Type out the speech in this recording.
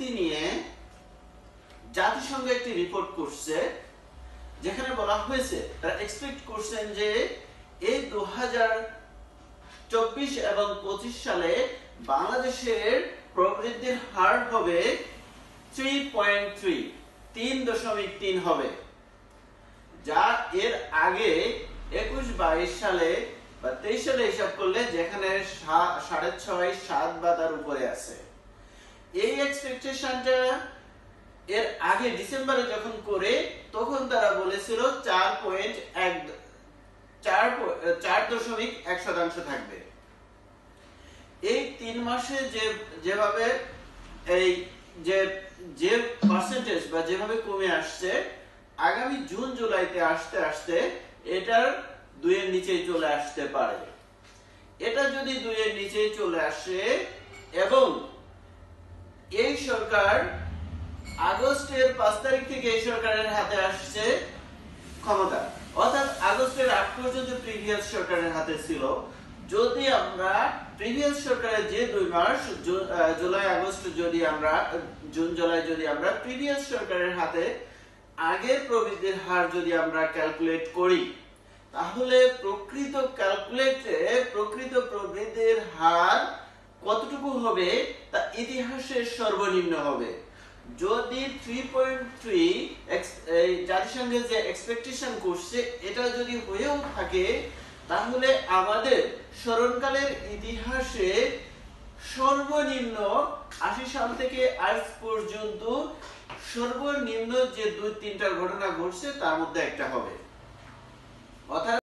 নিয়ে জাতিসংঘ একটি রিপোর্ট করছে, যেখানে বলা হয়েছে তারা এক্সপেক্ট করছেন যে এই 2024 এবং 25 সালে বাংলাদেশের প্রবৃদ্ধির হার হবে 3.3 হবে, যা এর আগে 21-22 সালে বা 23 সালে হিসাব করলে যেখানে 6.5-7 বা তার উপরে আছে। এই এক্সপেকটেশনটা এর আগে ডিসেম্বরে যখন করে তখন তারা বলেছিল 4.1% থাকবে। এই 3 মাসে যেভাবে এই যে পার্সেন্টেজ বা যেভাবে কমে আসছে, আগামী জুন জুলাইতে আস্তে আস্তে এটার 2 এর নিচেই চলে আসতে পারে। এটা যদি 2 এর নিচেই চলে আসে এবং এই সরকার আগস্টের 5 তারিখ থেকে এই সরকারের হাতে আসছে ক্ষমতা, অর্থাৎ আগস্টের 8 পর্যন্ত প্রিভিয়াস সরকারের হাতে ছিল। যদি আমরা প্রিভিয়াস সরকারের যে 2 মাস জুলাই আগস্ট যদি আমরা জুন জুলাই যদি আমরা প্রিভিয়াস সরকারের হাতে আগের প্রবৃদ্ধির হার যদি আমরা ক্যালকুলেট করি, তাহলে প্রকৃত প্রবৃদ্ধির হার কতটুকু হবে তা ইতিহাসের সর্বনিম্ন হবে। যদি 3.3 জাতিসংঘের যে এক্সপেকটেশন করছে এটা যদি হয়েও থাকে, তাহলে আমাদের স্মরণকালের ইতিহাসে সর্বনিম্ন 80 সাল থেকে আজ পর্যন্ত সর্বনিম্ন যে 2-3টা ঘটনা ঘটছে তার মধ্যে একটা হবে। অর্থাৎ